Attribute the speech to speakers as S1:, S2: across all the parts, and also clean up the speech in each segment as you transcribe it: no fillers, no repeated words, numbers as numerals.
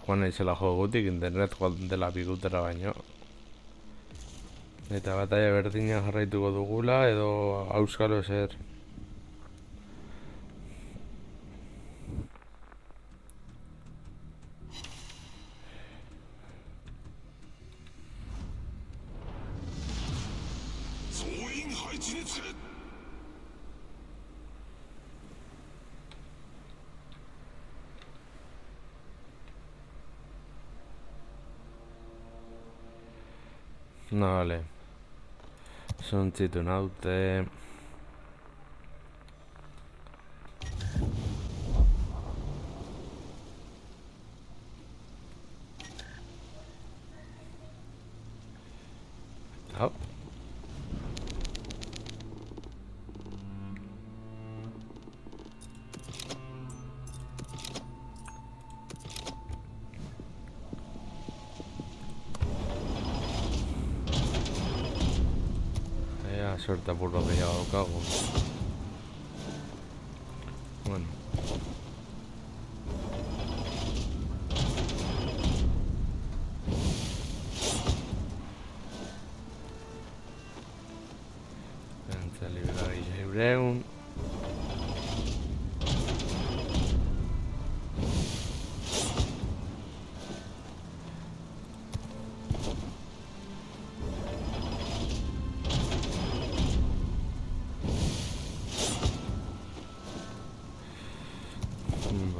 S1: joan naizela jogutik, internet joan dela bigutera baino. Eta bataia berdina jarraituko dugula edo auskalo zer. No, vale. Zuntzitu naute. Hau. Suerte apurro gehiago daukagu. Bueno. Pentsa liberar Jaureun.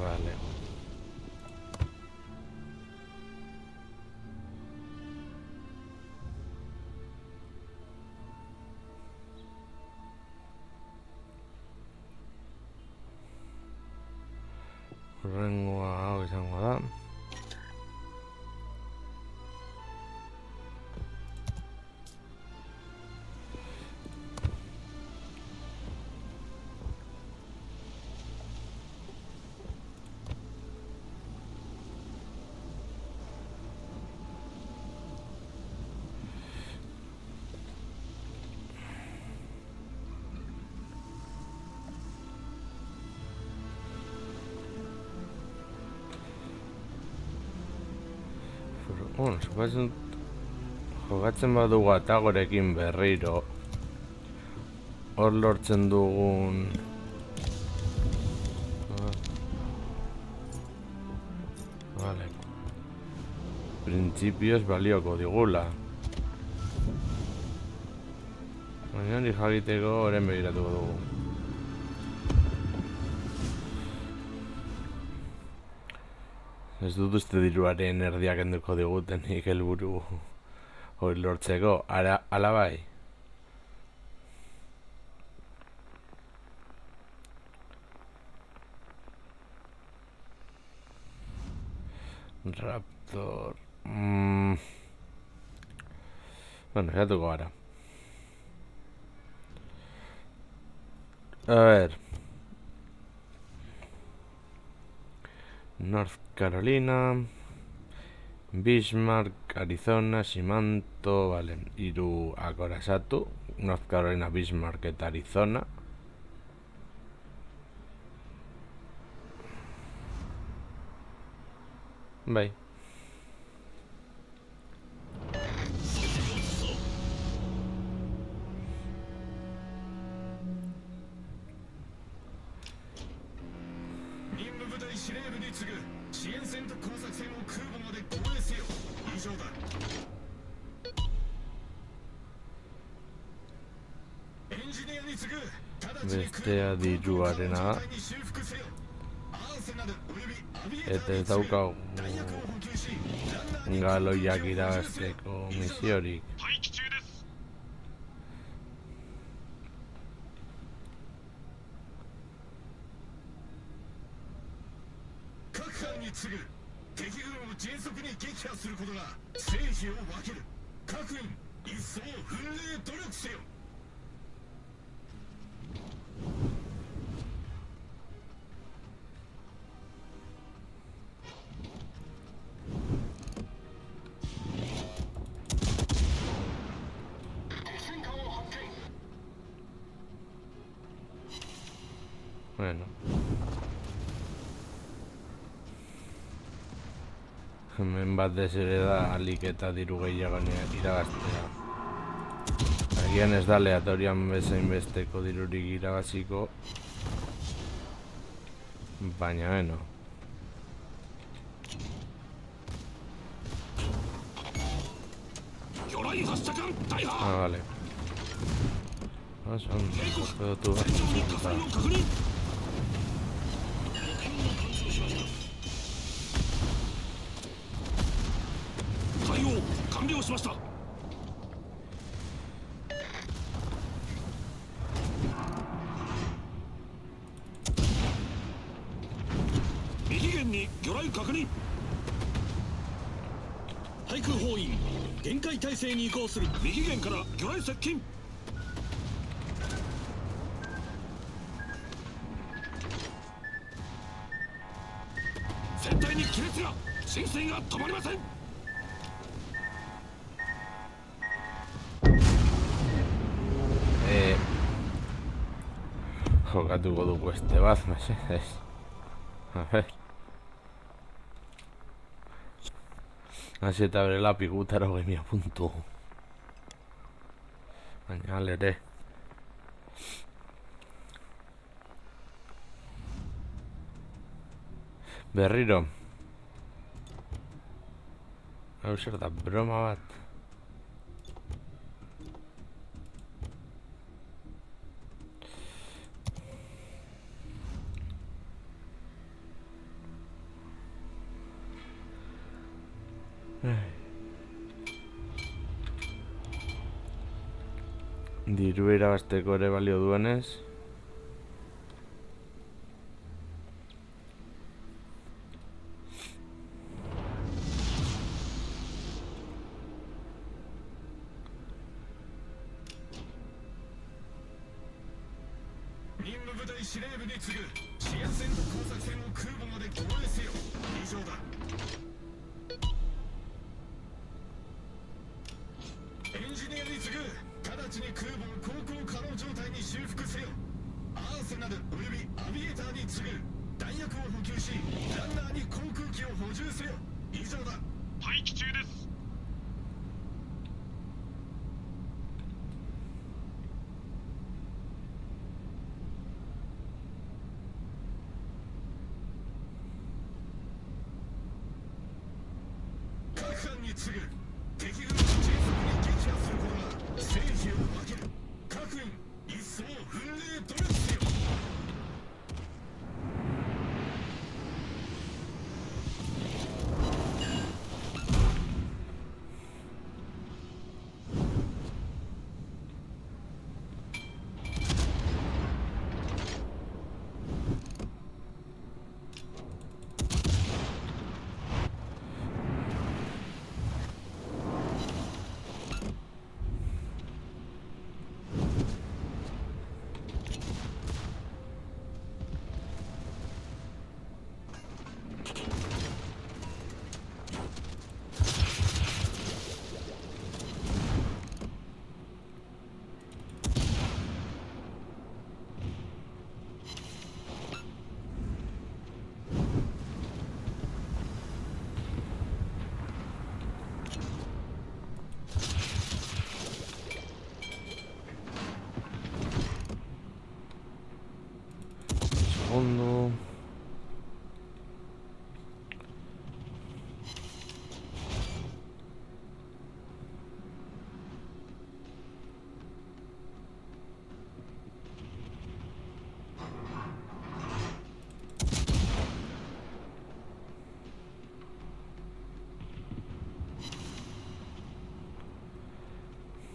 S1: Vale. Hurrengoa hau izango da. Bueno, jokatzen badugu atagorekin berriro hor lortzen dugun vale. Printzipioz balioko digula. Baina hori jakiteko oren begiratuko dugu. Ez dut uste diruaren erdiak enduko diguten nik helburu hori lortzeko, ala bai? Raptor... Bueno, jatuko gara. A ver... North Carolina, Bismarck, Arizona, Simanto, vale, hiru akorasatu, North Carolina, Bismarck eta Arizona. Bai. Bestea diruarena da. Eta ez daukagu galoiak irabazteko misiorik. Bueno. Hemen bat desere da alik eta diru gehiago irabaztea. Agian ez da aleatorian bezain besteko dirurik irabaziko. Baina beno. Ah, vale. Oso ondo, jodotu bat.
S2: 対応完了しました。右舷に魚雷確認。対空砲員限界態勢に移行する。右舷から魚雷接近。船体に亀裂が、進水が止まりません。
S1: Jokatuko dugu este bat, mesedez. A ver. Hasi eta bere lapikutaro gemia puntu. Baina alere. Berriro. Hau zer da, broma bat. Diru irabazteko ere balio duenez. Segundo.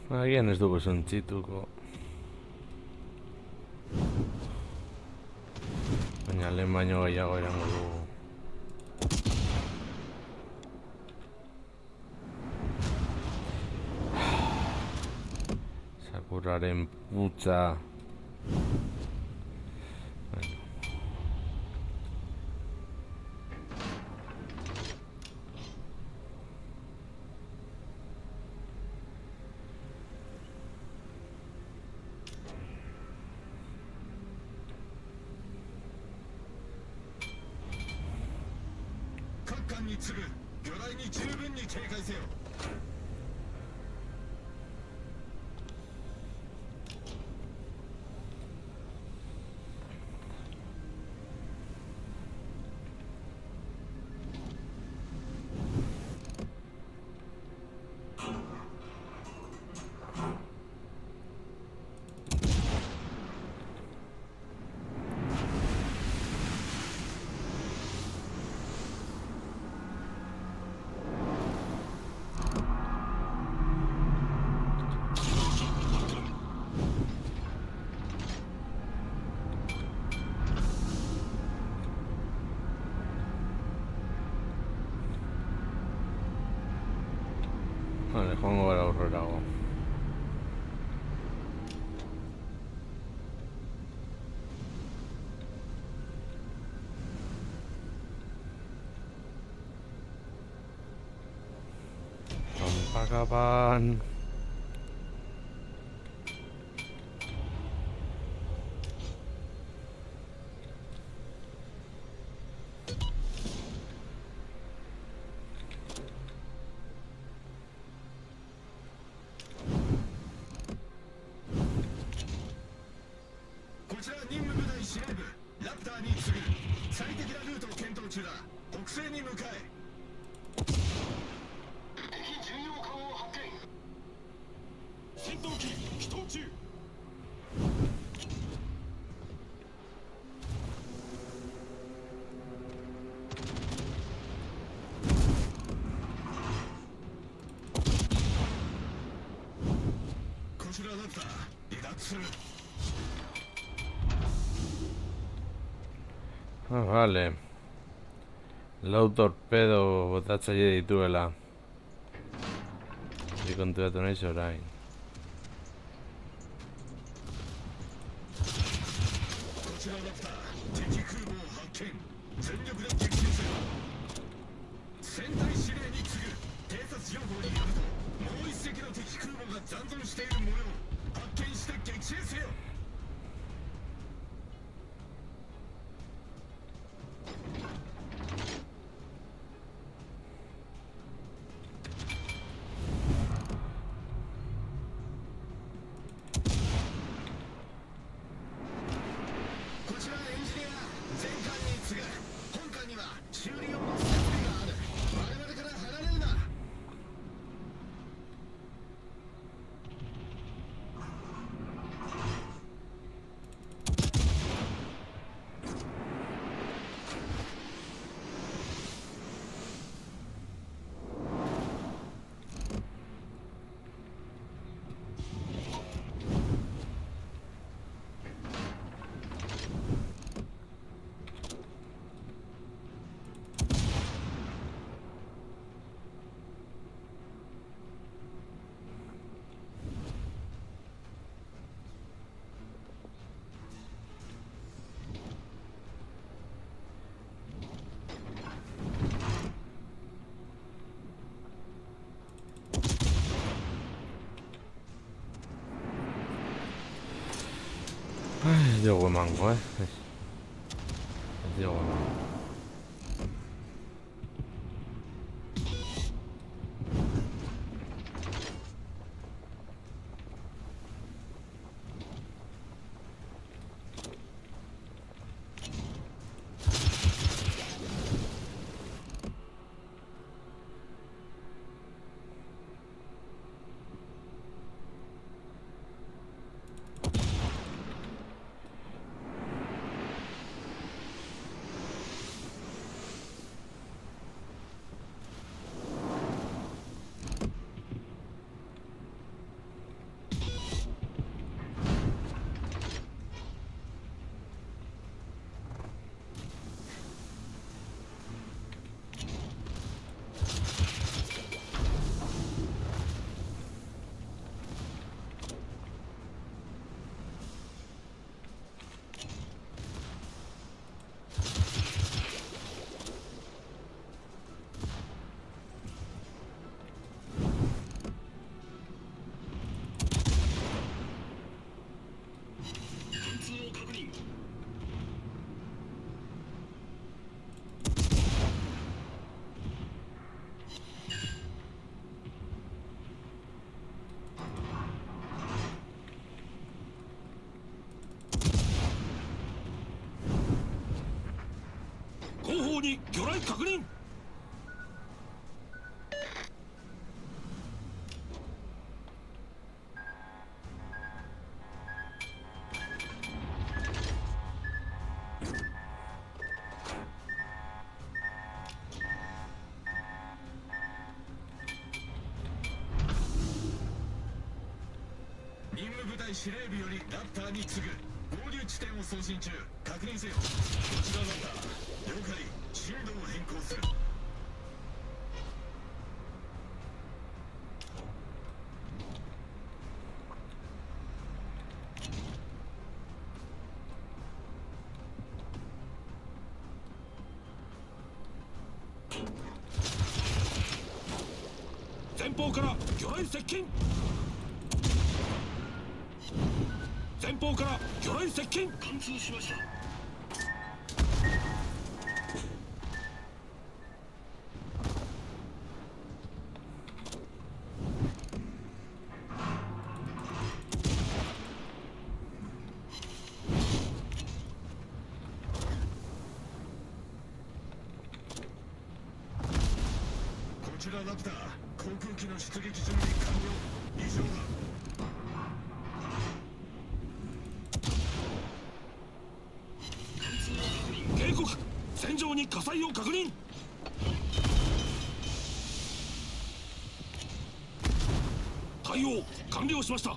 S1: Agian ez dugu suntzituko. Baina lehen baino gehiago erango dugu. Sakuraren putza.
S2: 魚雷に十分に警戒せよ。
S1: Vale, joango gara aurrerago. Pampakapan.
S2: こちら任務部隊司令部ラプターに次ぐ最適なルートを検討中だ。北西に向かえ。敵巡洋艦を発見。戦闘機起動中。こちらラプター離脱する。
S1: Ah, vale. Lau torpedo botatzaile dituela. Hori konturatu naiz orain.
S2: こちらラプター敵空母を発見。全力で撃沈せよ。戦隊司令に次ぐ偵察情報によるともう一隻の敵空母が残存している模様。発見して撃沈せよ。こちらエンジニア全艦に次ぐ本艦には修理用の設備がある。我々から離れるな。
S1: Ay, Dios mango, Dios mango.
S3: 方に魚雷確認。
S2: 任務部隊司令部よりラプターに次ぐ合流地点を送信中。確認せよ。こちらラプター了解。進路を変更する。
S3: 前方から魚雷接近。前方から魚雷接近。貫通しました。
S2: こちらラプター航空機の出撃準備完了。以上だ。
S3: 警告、戦場に火災を確認。対応完了しました。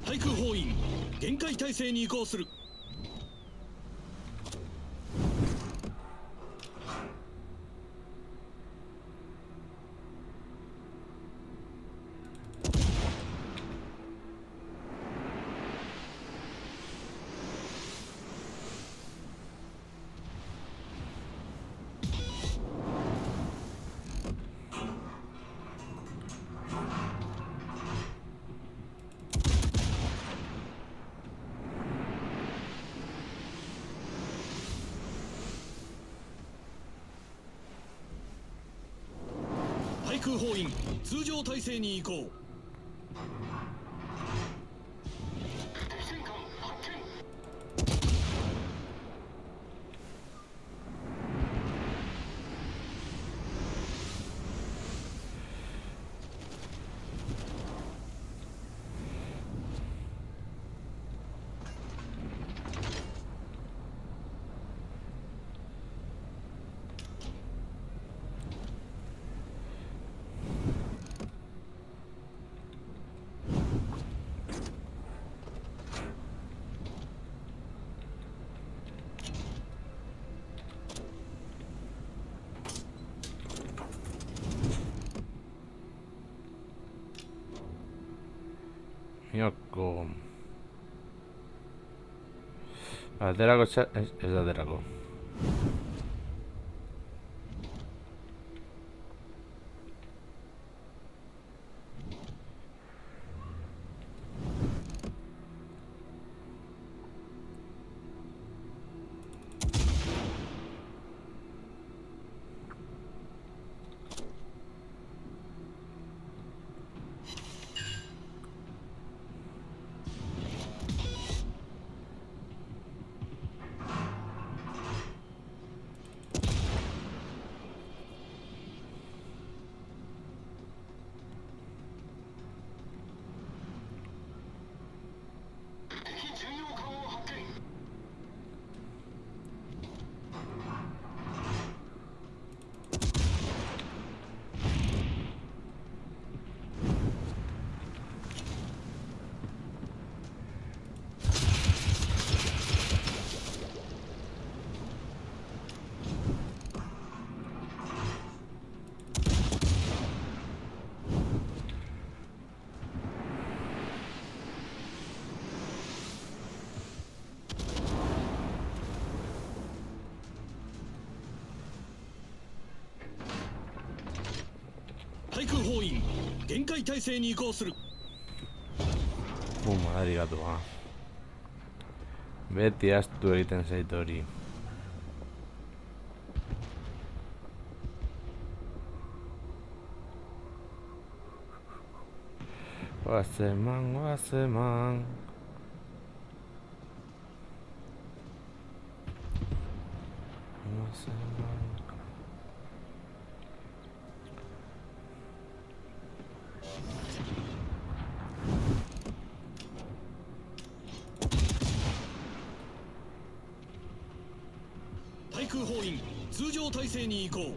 S3: 対空砲員限界態勢に移行する。対空砲員通常態勢に移行。
S1: Miokko. Aterako ez da aterako.
S3: 対空砲員限界態勢に移行する。
S1: Arigatua. Beti astu egiten zait hori. Guaseman, Guaseman. Guaseman.
S3: 対空砲員通常態勢に移行。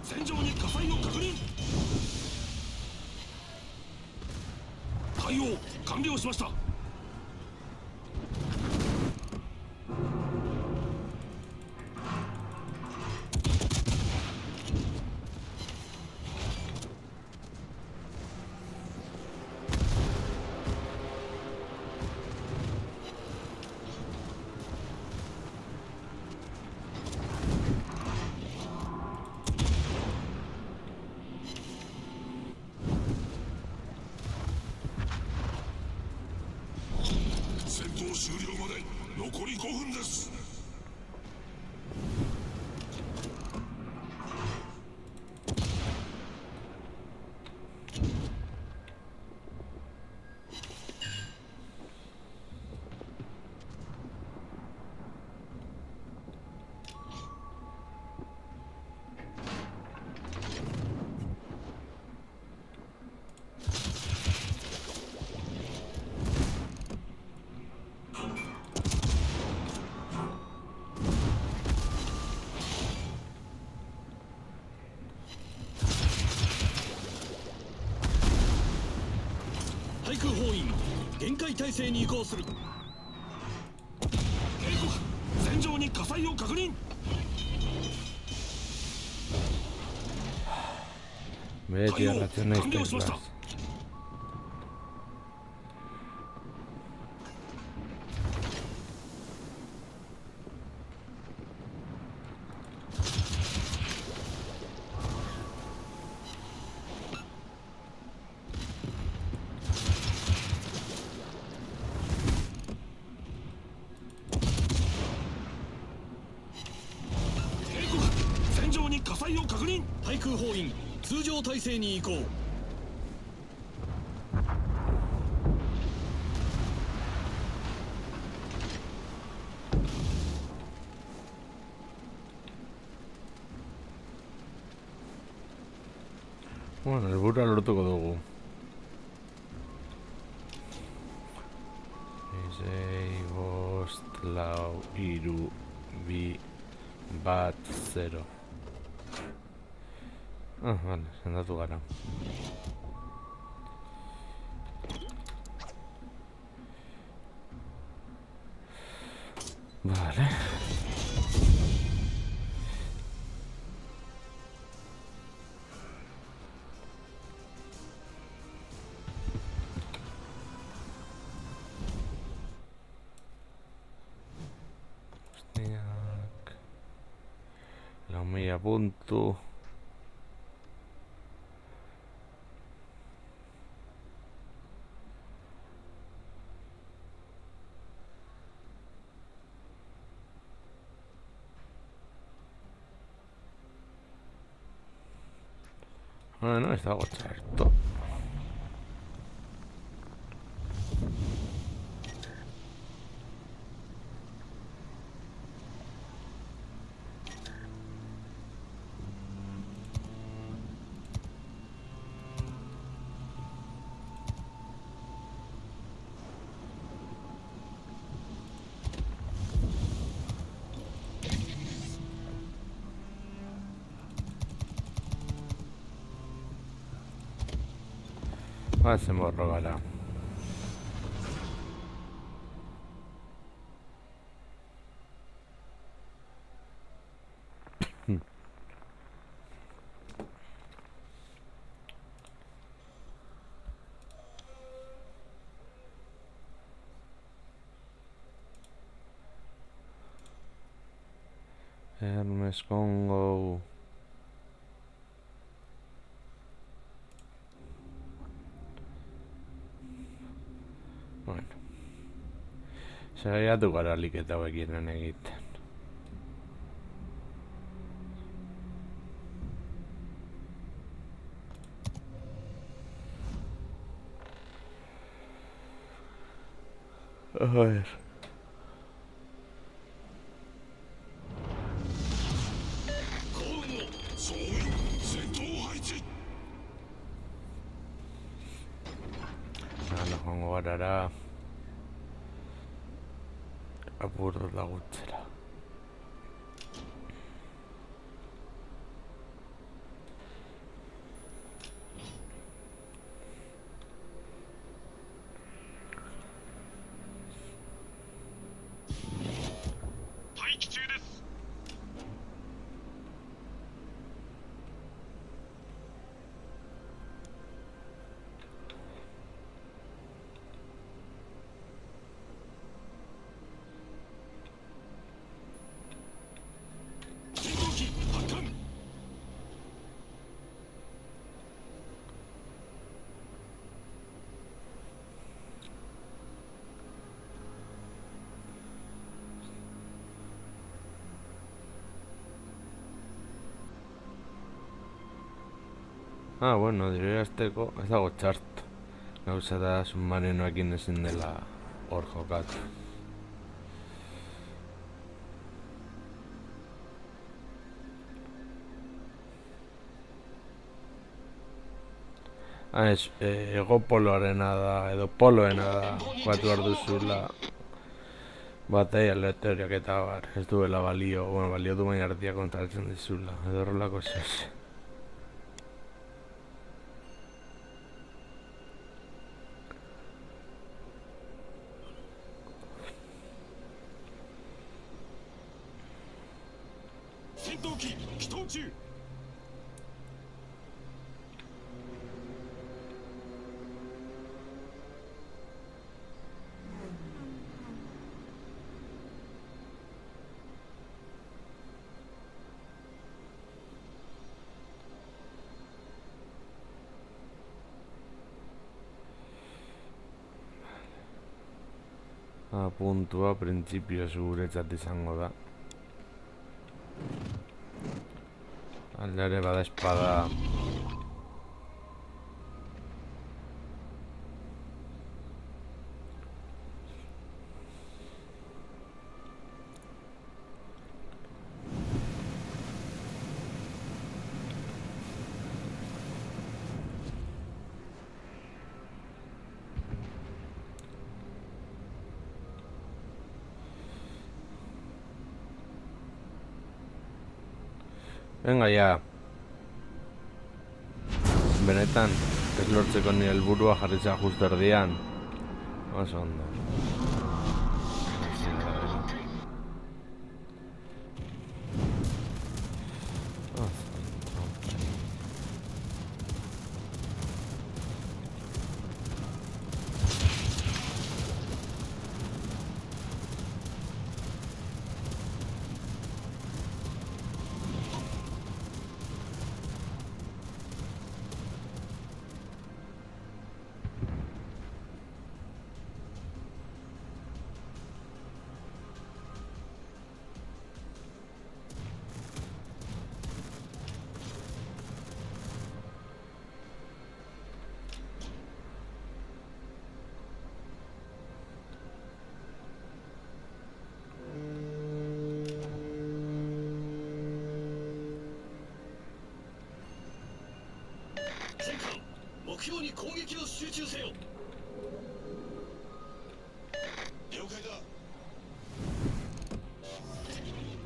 S3: 戦場に火災を確認。対応完了しました。
S2: 戦闘終了まで残り5分です。
S3: 対空砲員限界態勢に移行する。警告、戦場に火災を確認。
S1: Media raciones.
S3: 戦場に火災を確認。対空砲員通常態勢に移行。
S1: Bueno, el burro lortuko dugu. Sei, bost, lau, iru, bi, bat, 0. Ah, vale, sendatu gara. Vale. Hostiak. Lau mila puntu. Bueno, ez dago txarto. Hacemos rogar. Hermes Congo. Bueno. Saiatu gara aliketa hauekin egiten. A ver. Nos joango garara apurdo laguntzera. Ah, bueno, dirurazteko ez dago txarto. Gauza da submarinoekin ezin dela hor jokatu. Ez, ego poloarena da, edo poloena da, batu behar duzula. Batei aleatoriak eta bar, ez duela balio, bueno, balio du baina artia kontratzen dizula, edo horrelako zez. Puntua printzipio guretzat izango da. Aldare bada espada. Venga ya. Benetan, ez lortzeko ni helburua jarritza justu erdian. Oso ondo.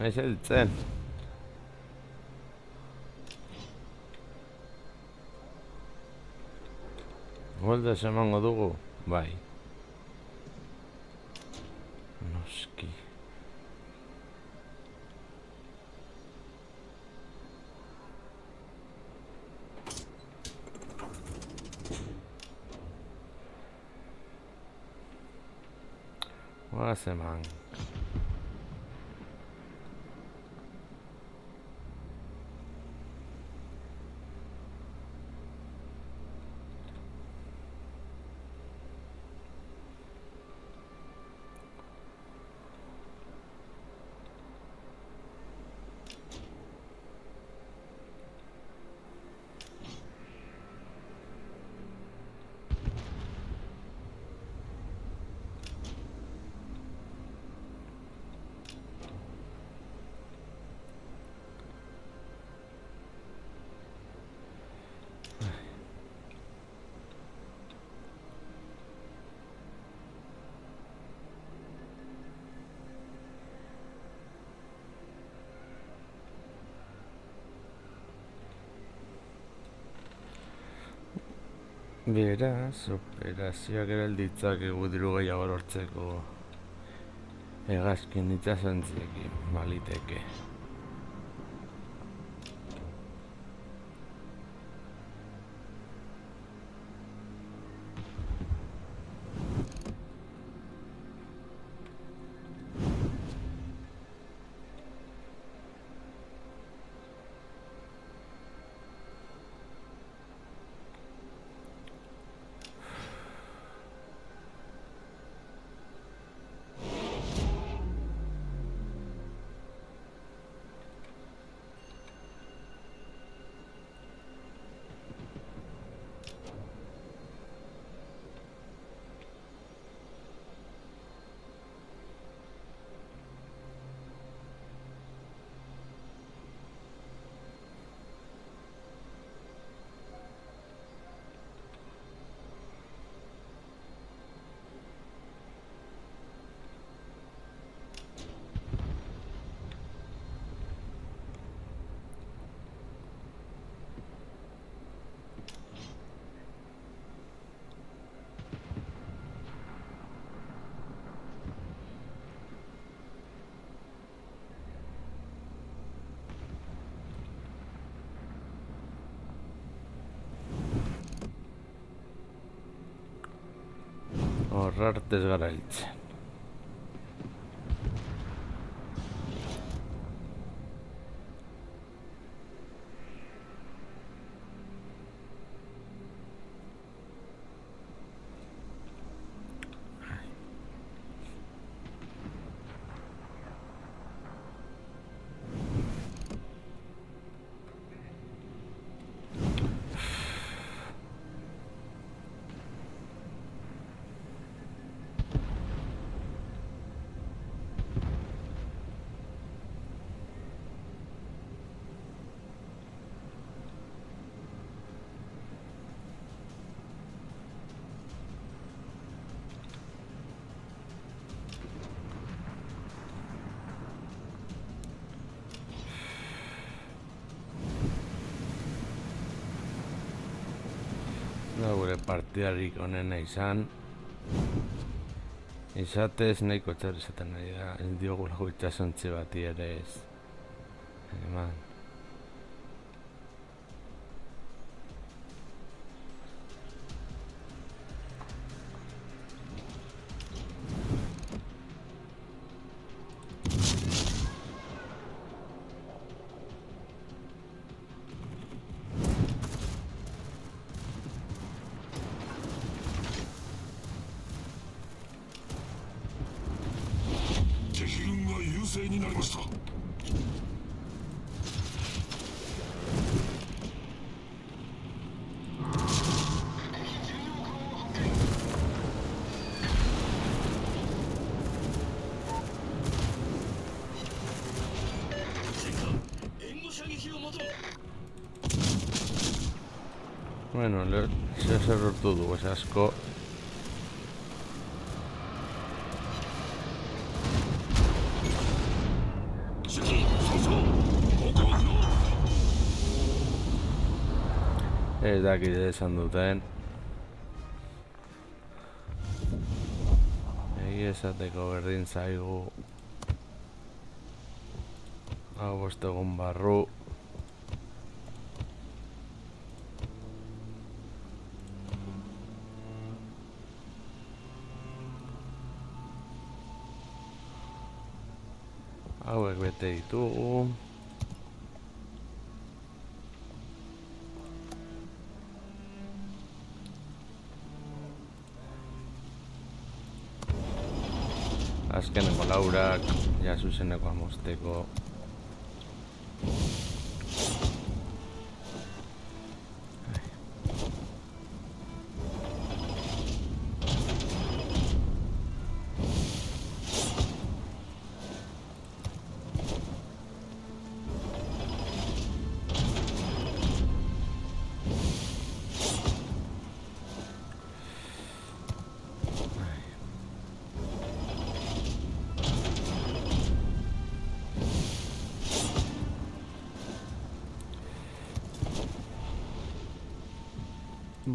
S1: Ez heltzen. Golda emango dugu, bai. Noski. Guaz eman. Beraz, operazioak eralditzakegu diru gehiago lortzeko hegazkin itsasontziekin, baliteke. Horra arte ez gara hiltzen. Da gure partidarik onena izatez nahiko txar izaten nahi da, ez diogulako itxasontzi bati ere ez eman. Bueno, zer lortu dugu, ez asko. Ez dakit esan duten. Egi esateko berdin zaigu. Hau 5 egun barru. Hauek bete ditugu. Azkeneko laurak, ja zuzeneko amosteko.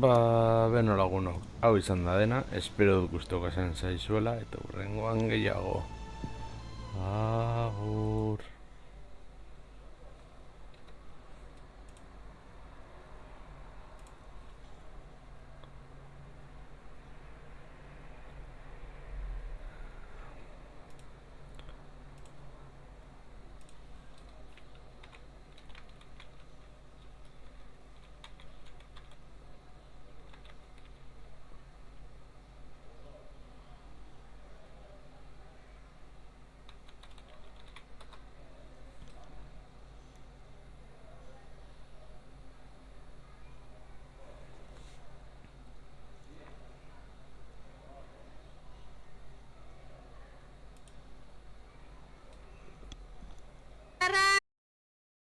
S1: Beno lagunok, hau izan da dena, espero dut gustuko izan zaizuela, eta hurrengoan gehiago. Agur.